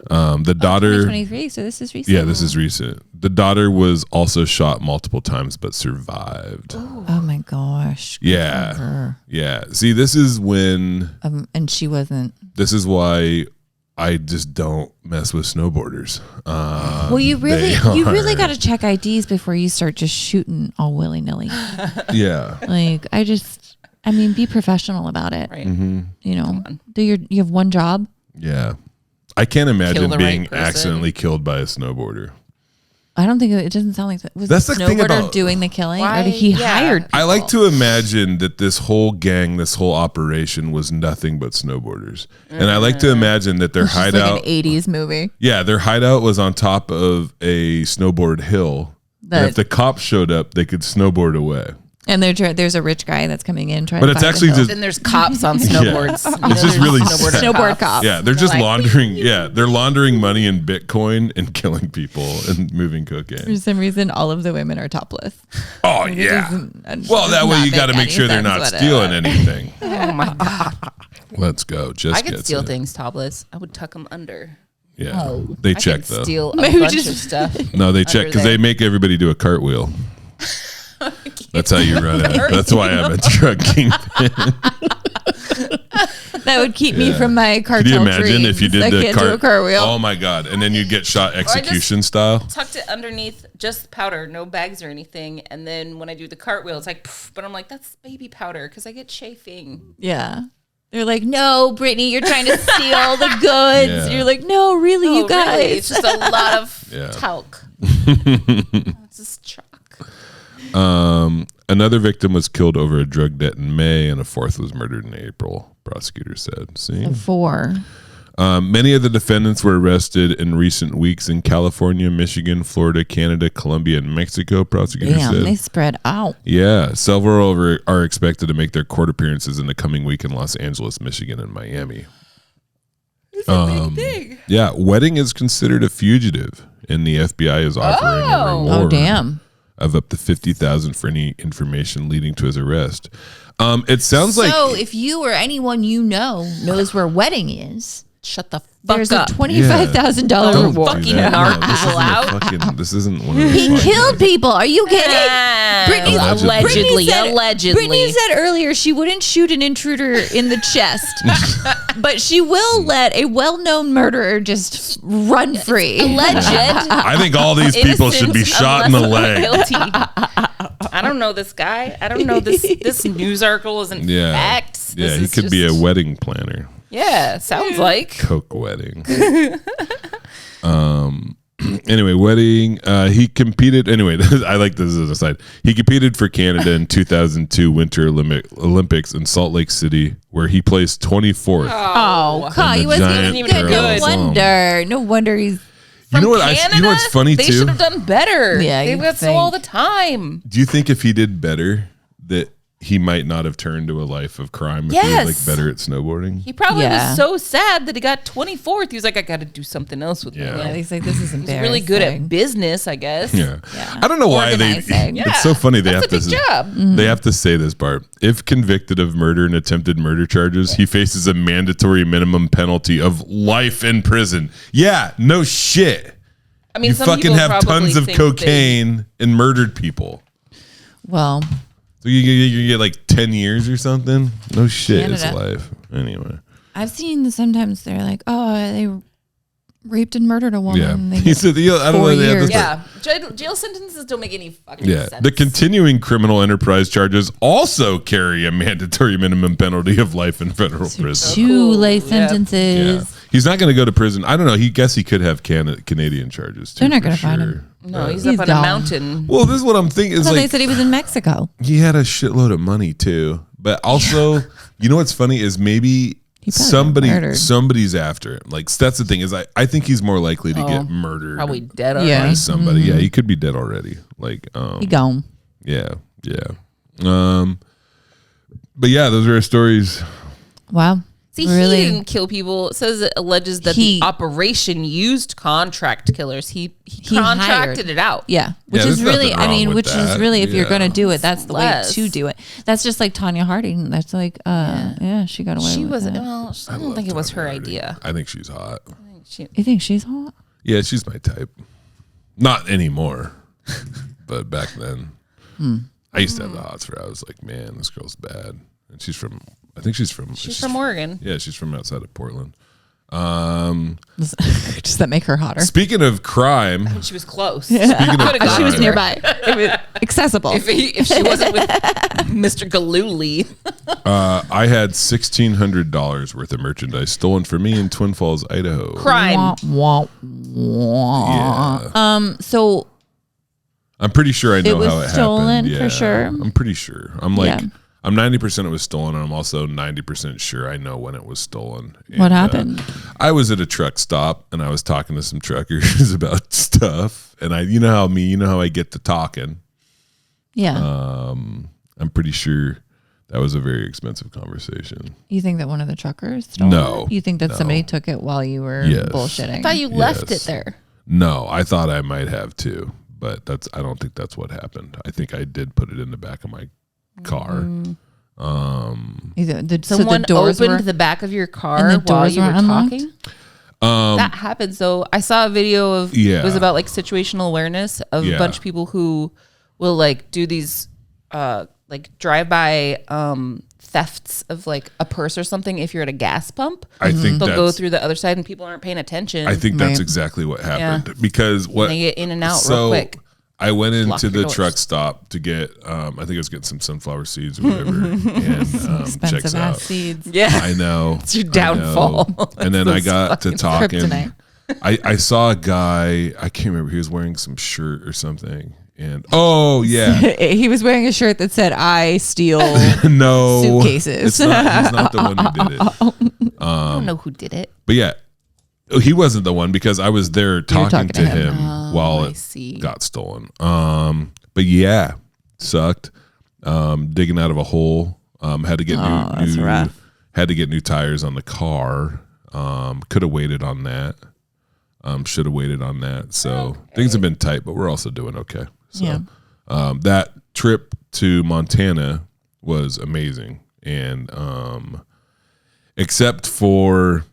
The daughter, 2023, so this is recent. yeah, this is recent. The daughter was also shot multiple times but survived. Oh my gosh. Yeah, yeah. See, this is when, And she wasn't. this is why I just don't mess with snowboarders. Well, you really got to check IDs before you start just shooting all willy nilly. Yeah. Like, I mean, be professional about it. Right. You know, you have one job. Yeah. I can't imagine the being right person. accidentally killed by a snowboarder. I don't think it doesn't sound like that. Was That's the the thing snowboarder about- doing the killing, Why? or did he Yeah. hired people? I like to imagine that this whole gang, this whole operation was nothing but snowboarders. And I like to imagine that their It's just hideout, like an 80s movie. yeah, their hideout was on top of a snowboard hill. And if the cops showed up, they could snowboard away. And there's a rich guy that's coming in trying But to it's buy the actually hill. just, Then there's cops on snowboards. It's just really snowboard cops. yeah, they're just laundering, they're laundering money in Bitcoin and killing people and moving cocaine. For some reason, all of the women are topless. Oh, yeah. Well, that way you got to make sure they're not stealing anything. Oh my God. Let's go. Just I could steal things topless. I would tuck them under. Yeah. They I check could though. steal a Maybe bunch just- of stuff. No, they check because they make everybody do a cartwheel. That's how you run it. That's why I'm a drug kingpin. That would keep me from my cartel Could you imagine dreams. if you did I the can't do a cartwheel. Oh my God. And then you'd get shot execution style. Tucked it underneath just powder, no bags or anything. And then when I do the cartwheel, it's like, poof, but I'm like, that's baby powder because I get chafing. Yeah. They're like, no, Brittany, you're trying to steal the goods. Yeah. You're like, no, really, you guys. Really? It's just a lot of talc. It's just chalk. Another victim was killed over a drug debt in May, and a 4th was murdered in April, prosecutors said. See? 4. Many of the defendants were arrested in recent weeks in California, Michigan, Florida, Canada, Colombia, and Mexico, prosecutors Damn, said. they spread out. Yeah, several are expected to make their court appearances in the coming week in Los Angeles, Michigan, and Miami. Yeah, Wedding is considered a fugitive, and the FBI is offering a reward of up to $50,000 for any information leading to his arrest. It sounds like So if you or anyone you know knows where Wedding is, Shut the fuck there's up. a $25,000 don't reward. do fucking that. narc this people isn't a out. fucking- this isn't one of those. He podcasts. killed people. Are you kidding? Brittany Allegedly. Brittany said earlier she wouldn't shoot an intruder in the chest, but she will let a well-known murderer just run free. Alleged. I think all these people should be shot in the leg. Guilty. I don't know this guy. I don't know this news article isn't fact. Yeah, This he is could be a just- wedding planner. Yeah, sounds like. Coke wedding. Anyway, wedding. He competed. Anyway, I like this as an aside. He competed for Canada in 2002 Winter Olympics in Salt Lake City, where he placed 24th. Oh, God, he wasn't even good. No wonder he's. You know what? You know what's funny they too? They should have done better. Yeah, they got so all the time. Do you think if he did better that he might not have turned to a life of crime if he was like better at snowboarding? He probably was so sad that he got 24th. He was like, I got to do something else with my life. Yeah, he's like, this is embarrassing. He's really good at business, I guess. Yeah. I don't know why it's so funny they have to they have to say this part. If convicted of murder and attempted murder charges, he faces a mandatory minimum penalty of life in prison. Yeah, no shit. I mean, you fucking have tons of cocaine and murdered people. Well, so you get like 10 years or something? No shit, it's life. Anyway. I've seen sometimes they're like, oh, they raped and murdered a woman. Yeah. He said, I don't know. Years. Jail sentences don't make any fucking sense. The continuing criminal enterprise charges also carry a mandatory minimum penalty of life in federal prison. 2 life sentences. Yeah. He's not going to go to prison. I don't know. He guess he could have Canadian charges too. They're not going to find him. No, he's up on a mountain. Well, this is what I'm thinking. Is they said he was in Mexico. He had a shitload of money too. But also, you know what's funny is maybe somebody's after him. Like that's the thing is I think he's more likely to get murdered. Probably dead already. By somebody. Yeah, he could be dead already. Like he gone. Yeah. But yeah, those are our stories. Wow. See, really? He didn't kill people. It says it alleges that the operation used contract killers. He contracted it out. Yeah. Which is really, if you're going to do it, that's the way to do it. That's just like Tanya Harding. That's like, she got away with it. Well, I don't think it was her idea. I think she's hot. You think she's hot? Yeah, she's my type. Not anymore, but back then. I used to have the hots for her. I was like, man, this girl's bad. And she's from Oregon. Yeah, she's from outside of Portland. Does that make her hotter? Speaking of crime, I mean, she was close. Yeah. She was nearby. It was accessible. If she wasn't with Mr. Galooly. I had $1,600 worth of merchandise stolen from me in Twin Falls, Idaho. Crime. Yeah. So I'm pretty sure I know how it stolen happened. For sure. I'm pretty sure. I'm 90% it was stolen, and I'm also 90% sure I know when it was stolen. And, what happened? I was at a truck stop, and I was talking to some truckers about stuff. And you know how I get to talking. Yeah. I'm pretty sure that was a very expensive conversation. You think that one of the truckers stole it? You think that somebody took it while you were bullshitting? I thought you left it there. No, I thought I might have too, but I don't think that's what happened. I think I did put it in the back of my car. Did someone opened the back of your car while you were talking? That happens. So I saw a video of it was about like situational awareness of a bunch of people who will like do these like drive-by thefts of like a purse or something. If you're at a gas pump, I think they'll go through the other side and people aren't paying attention. I think that's exactly what happened because they get in and out real quick. I went into the truck stop to get, I think I was getting some sunflower seeds or whatever. And checks out. Seeds. Yeah. I know. It's your downfall. And then I got to talking. I saw a guy, I can't remember, he was wearing some shirt or something. And he was wearing a shirt that said, I steal suitcases. He's not the one who did it. I don't know who did it. But yeah. He wasn't the one because I was there talking to him while it got stolen. But yeah, sucked. Digging out of a hole. Had to get new tires on the car. Could have waited on that. Should have waited on that. So things have been tight, but we're also doing okay. So that trip to Montana was amazing, and except for.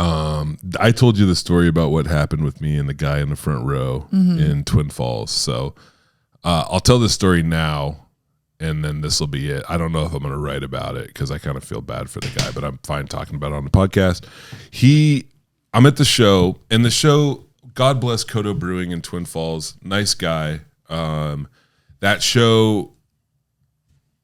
I told you the story about what happened with me and the guy in the front row in Twin Falls. So I'll tell this story now, and then this will be it. I don't know if I'm going to write about it because I kind of feel bad for the guy, but I'm fine talking about it on the podcast. I'm at the show, and the show, God bless Kodo Brewing in Twin Falls. Nice guy. That show,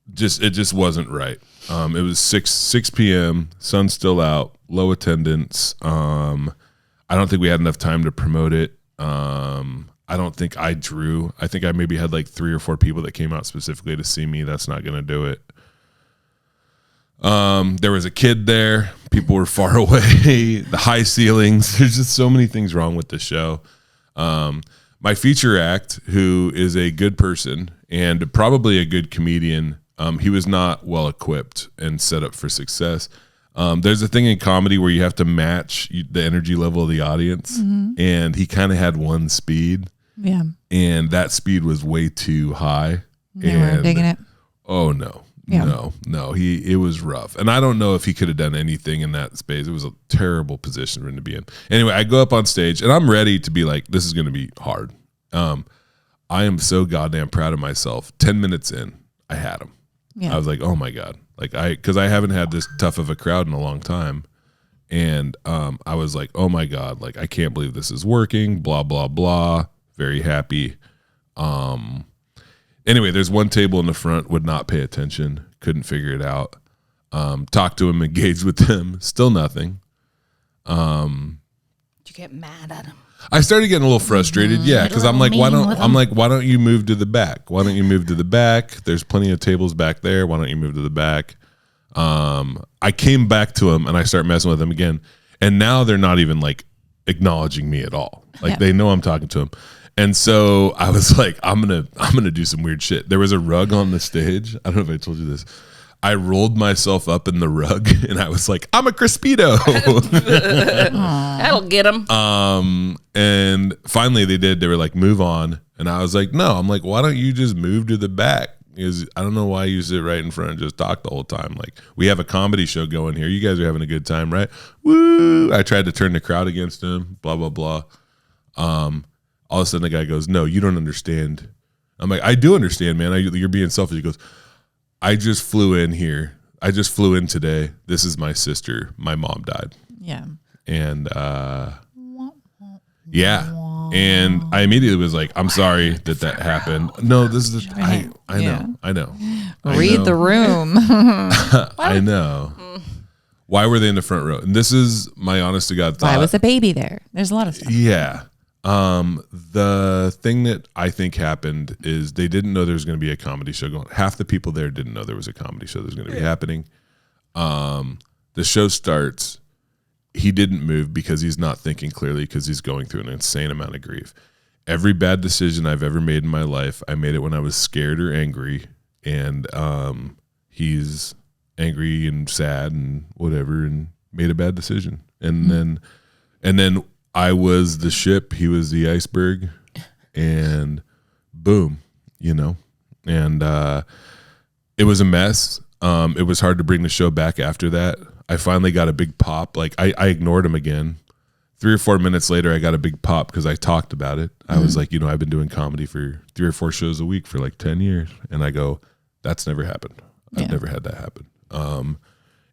it just wasn't right. It was 6 p.m. Sun's still out. Low attendance. I don't think we had enough time to promote it. I don't think I drew. I think I maybe had like 3 or 4 people that came out specifically to see me. That's not going to do it. There was a kid there. People were far away. The high ceilings. There's just so many things wrong with the show. My feature act, who is a good person and probably a good comedian, he was not well equipped and set up for success. There's a thing in comedy where you have to match the energy level of the audience, and he kind of had one speed. Yeah. And that speed was way too high. They weren't digging it. Oh, no. Yeah. No. It was rough. And I don't know if he could have done anything in that space. It was a terrible position for him to be in. Anyway, I go up on stage, and I'm ready to be like, this is going to be hard. I am so goddamn proud of myself. 10 minutes in, I had him. Yeah. I was like, oh, my God. Because I haven't had this tough of a crowd in a long time. And I was like, oh, my God. Like, I can't believe this is working. Blah, blah, blah. Very happy. Anyway, there's one table in the front, would not pay attention, couldn't figure it out. Talked to him, engaged with him, still nothing. Did you get mad at him? I started getting a little frustrated, yeah, because I'm like, why don't you move to the back? Why don't you move to the back? There's plenty of tables back there. Why don't you move to the back? I came back to him and I start messing with him again, and now they're not even like acknowledging me at all. Like they know I'm talking to him. And so I was like, I'm gonna do some weird shit. There was a rug on the stage. I don't know if I told you this. I rolled myself up in the rug and I was like, I'm a Crispito. That'll get him. And finally they did. They were like, move on. And I was like, no. I'm like, why don't you just move to the back? Because I don't know why you sit right in front and just talk the whole time. Like, we have a comedy show going here. You guys are having a good time, right? Woo! I tried to turn the crowd against him. Blah blah blah. All of a sudden, the guy goes, no, you don't understand. I'm like, I do understand, man. You're being selfish. He goes, I just flew in here. I just flew in today. This is my sister. My mom died. Yeah. And, yeah. And I immediately was like, I'm sorry that happened. No, this is, I know. Read the room. I know. Why were they in the front row? And this is my honest to God thought. Why was a baby there? There's a lot of stuff. Yeah. The thing that I think happened is they didn't know there was going to be a comedy show going. Half the people there didn't know there was a comedy show that was going to be happening. The show starts. He didn't move because he's not thinking clearly because he's going through an insane amount of grief. Every bad decision I've ever made in my life, I made it when I was scared or angry. And he's angry and sad and whatever and made a bad decision. And then I was the ship, he was the iceberg, and boom, and it was a mess. It was hard to bring the show back after that. I finally got a big pop. Like I ignored him again. 3 or 4 minutes later, I got a big pop because I talked about it. I was like, I've been doing comedy for 3 or 4 shows a week for like 10 years. And I go, that's never happened. I've never had that happen.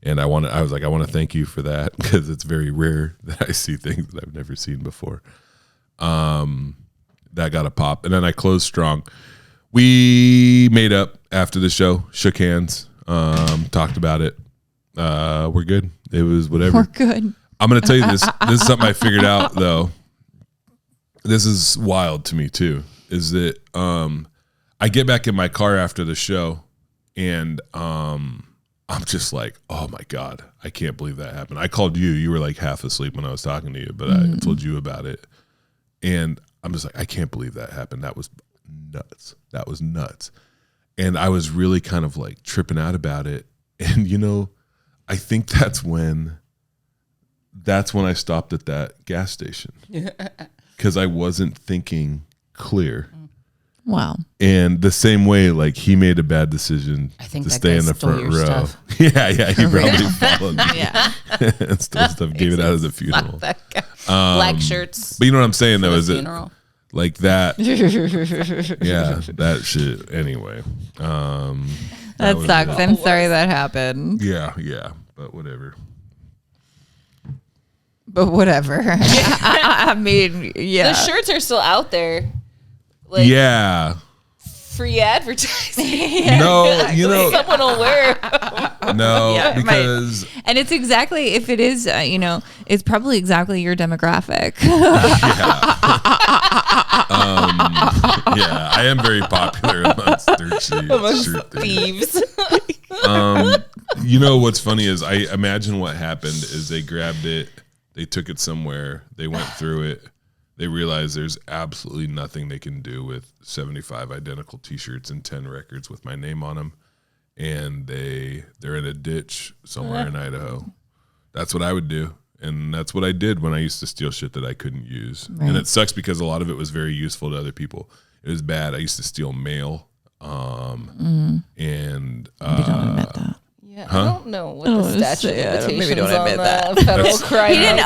And I was like, I want to thank you for that because it's very rare that I see things that I've never seen before. That got a pop. And then I closed strong. We made up after the show, shook hands, talked about it. We're good. It was whatever. We're good. I'm going to tell you this. This is something I figured out, though. This is wild to me, too, is that I get back in my car after the show, and I'm just like, oh, my God, I can't believe that happened. I called you. You were like half asleep when I was talking to you, but I told you about it. And I'm just like, I can't believe that happened. That was nuts. That was nuts. And I was really kind of like tripping out about it. And, I think that's when I stopped at that gas station because I wasn't thinking clear. Wow. And the same way, like he made a bad decision to stay in the front row. Yeah, he probably followed me. Yeah. And stole stuff, gave it out at the funeral. That guy. Black shirts. But you know what I'm saying though, is it like that? Yeah, that shit. Anyway, that sucks. I'm sorry that happened. Yeah, but whatever. I mean, yeah. The shirts are still out there. Like, yeah. Free advertising. No, someone will wear it. No, because and it's exactly if it is, it's probably exactly your demographic. Yeah, I am very popular amongst thieves. You know what's funny is I imagine what happened is they grabbed it, they took it somewhere, they went through it, they realized there's absolutely nothing they can do with 75 identical T-shirts and 10 records with my name on them, and they're in a ditch somewhere in Idaho. That's what I would do. And that's what I did when I used to steal shit that I couldn't use. Right. And it sucks because a lot of it was very useful to other people. It was bad. I used to steal mail. And maybe don't admit that. Yeah, I don't know what the statute of limitations on that. Federal crime. He didn't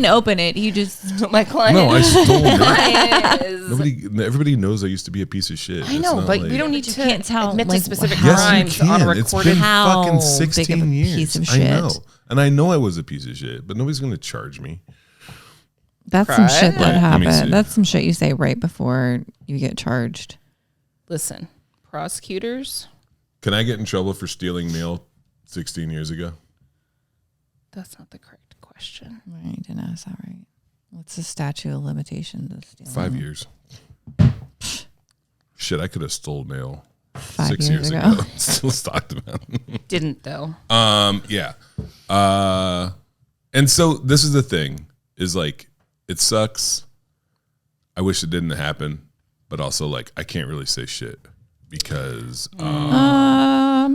open it. He just my client. No, I stole it. Everybody knows I used to be a piece of shit. I know, but we don't need to admit to specific yes, crimes on a recorded. It's been fucking 16 years. Piece of shit. I know. And I know I was a piece of shit, but nobody's going to charge me. That's some shit that happened. That's some shit you say right before you get charged. Listen, prosecutors. Can I get in trouble for stealing mail 16 years ago? That's not the correct question. Right, you didn't ask that right. What's the statute of limitations of stealing? 5 years. Shit, I could have stole mail 6 years ago. Still talked about it. Didn't though. Yeah. And so this is the thing, is like, it sucks. I wish it didn't happen, but also like I can't really say shit because I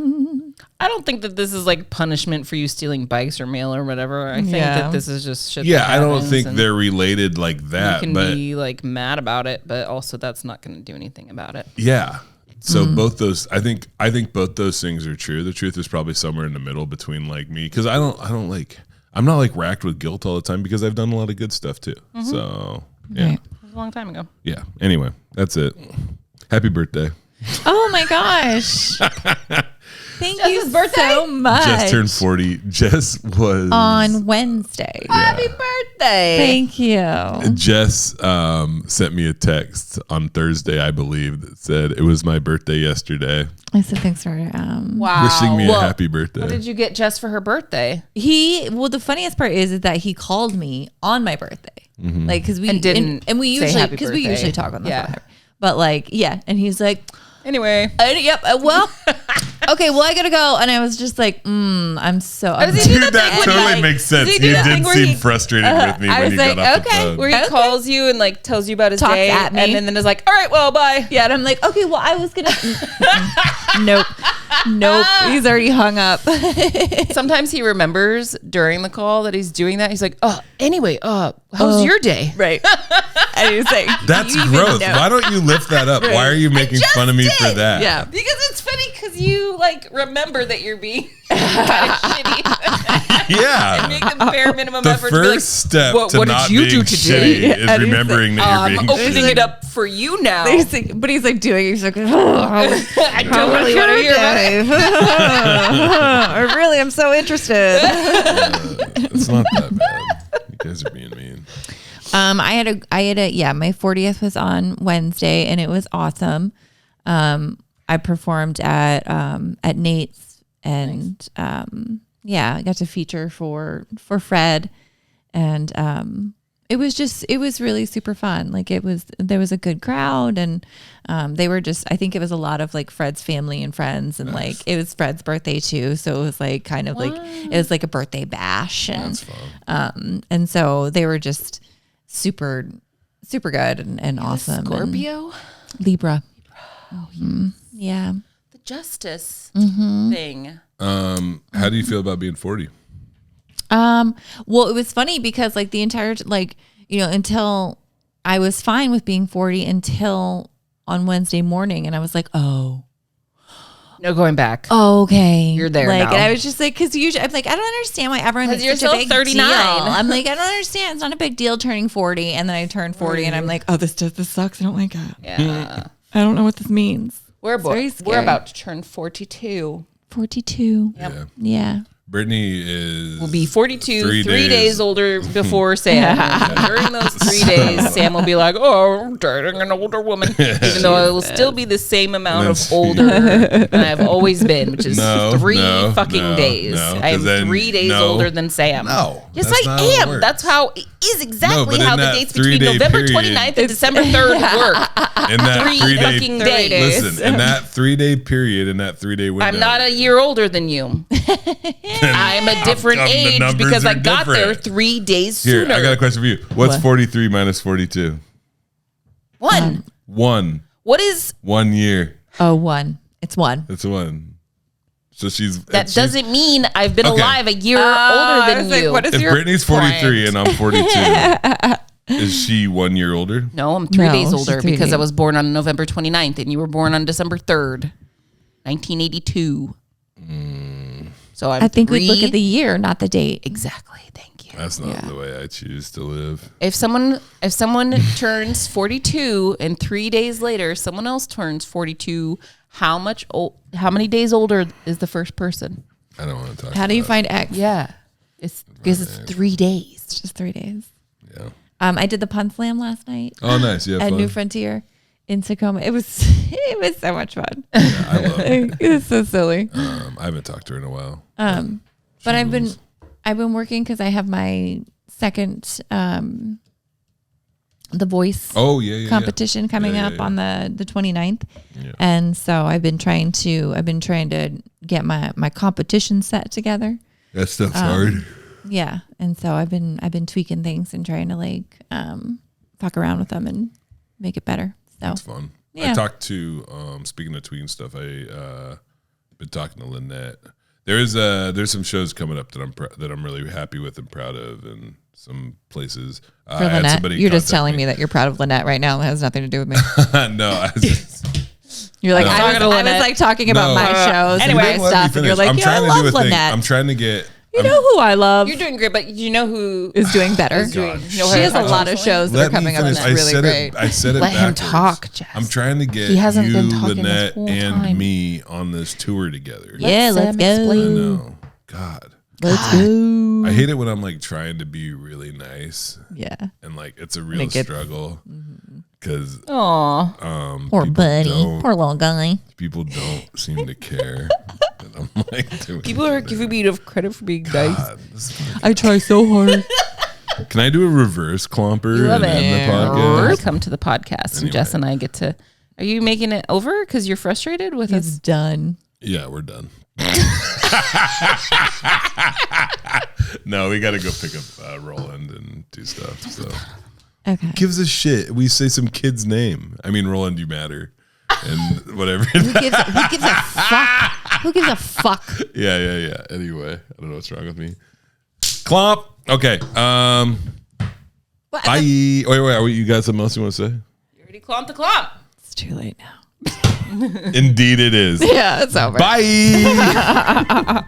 don't think that this is like punishment for you stealing bikes or mail or whatever. I think that this is just shit. Yeah, I don't think they're related like that. You can be like mad about it, but also that's not going to do anything about it. Yeah. So both those, I think both those things are true. The truth is probably somewhere in the middle between like me, because I'm not like racked with guilt all the time because I've done a lot of good stuff too. So yeah, right. It was a long time ago. Yeah. Anyway, that's it. Happy birthday. Oh my gosh. Thank you so much. Jess turned 40. Jess was on Wednesday. Yeah. Happy birthday. Thank you. Jess sent me a text on Thursday, I believe, that said it was my birthday yesterday. I said thanks for wishing me a happy birthday. What did you get Jess for her birthday? The funniest part is that he called me on my birthday. Mm-hmm. Like, because we usually talk on the phone. But like, yeah. And he's like, anyway. Well, okay, well, I gotta go. And I was just like, I'm so upset. Dude, that totally makes sense. You did seem frustrated with me when you got off the phone. Where he calls you and like tells you about his day at me. and then is like, all right, well, bye. Yeah, and I'm like, okay, well, I was gonna Nope. He's already hung up. Sometimes he remembers during the call that he's doing that. He's like, anyway, how's your day? Right. And he's like, that's growth. Why don't you lift that up? Right. Why are you making fun of me for that? Yeah. Because it's funny because you like remember that you're being kind of shitty. Yeah. And make the bare minimum effort to be like, the first step to what not did you being do today? Shitty is remembering that you're being opening shitty. it up for you now. But he's like doing it. He's like, I don't really want to hear about it. I really am so interested. It's not that bad. You guys are being mean. I had my 40th was on Wednesday and it was awesome. I performed at Nate's and nice. I got to feature for Fred and it was really super fun. Like there was a good crowd and they were I think it was a lot of like Fred's family and friends and nice. Like it was Fred's birthday too. So it was like kind of like, it was like a birthday bash and, that's fun. And so they were just super, super good and awesome. Scorpio? And Libra. Oh, yes. Yeah. The justice thing. How do you feel about being 40? Well, it was funny because like the entire, like, until I was fine with being 40 until on Wednesday morning. And I was like, oh, no going back. Oh, okay. You're there like, now. And I was just like, because usually I'm like, I don't understand why everyone makes you're such a big 39. deal. I'm like, I don't understand. It's not a big deal turning 40. And then I turned 40 and I'm like, oh, this sucks. I don't like it. Yeah. I don't know what this means. We're about to turn 42. 42. Yep. Yeah. Brittany will be 42, 3 days older before Sam. During those 3 days, Sam will be like, "Oh, I'm dating an older woman," even though I will still be the same amount of older than I've always been, which is 3 fucking days. I am 3 days older than Sam. No, yes, I am. That's how is exactly how the dates between November 29th and December 3rd work. In that 3 fucking days. Listen, in that 3 day period, in that 3 day window. I'm not a year older than you. I'm a different age because I got there 3 days sooner. Here, I got a question for you. What's 43 minus 42? 1. 1. What is 1 year? Oh, 1. It's 1. It's 1. So that doesn't mean I've been alive a year older than you. What is if Brittany's 43 and I'm 42, is she 1 year older? No, I'm 3 days older because I was born on November 29th and you were born on December 3rd, 1982. So I think we'd look at the year, not the date. Exactly. Thank you. That's not the way I choose to live. If someone turns 42 and 3 days later someone else turns 42, how many days older is the first person? I don't want to talk. How do you find X? Yeah, it's because it's 3 days. It's just 3 days. Yeah. I did the Pun Slam last night. Oh, nice. Yeah. At New Frontier in Tacoma. It was so much fun. Yeah, I love it. It's so silly. I haven't talked to her in a while. But I've been working because I have my second The Voice competition coming up on the 29th. Yeah. And so I've been trying to get my competition set together. That stuff's hard. Yeah. And so I've been tweaking things and trying to fuck around with them and make it better. So it's fun. Yeah. I talked to speaking of tweaking stuff, I been talking to Lynette. There's some shows coming up that I'm really happy with and proud of, and some places. For Lynette, you're just telling me that you're proud of Lynette right now. That has nothing to do with me. No, you're like, I was talking about my shows and my stuff, and you're like, I love Lynette. I'm trying to get. You know who I love? You're doing great, but you know who is doing better? She has a lot of shows that are coming up, and it's really great. I said it Let him backwards. talk, Jess. I'm trying to get Lynette, and me on this tour together. Yeah, let's go. I know. God. Let's go. I hate it when I'm trying to be really nice. Yeah. And it's a real struggle. Because poor buddy. Poor little guy. People don't seem to care. I'm doing people are giving me enough credit for being nice. I try so hard. Can I do a reverse clomper and end the podcast? Come to the podcast and Jess and I get to. Are you making it over because you're frustrated with us? It's done. Yeah, we're done. No, we got to go pick up Roland and do stuff. So, okay. Who gives a shit? We say some kid's name. I mean, Roland, you matter, and whatever. Who gives a fuck? Who gives a fuck? Yeah. Anyway, I don't know what's wrong with me. Clomp. Okay. Bye. Wait. You got something else you want to say? You already clomped the clomp. It's too late now. Indeed, it is. Yeah, it's over. Bye.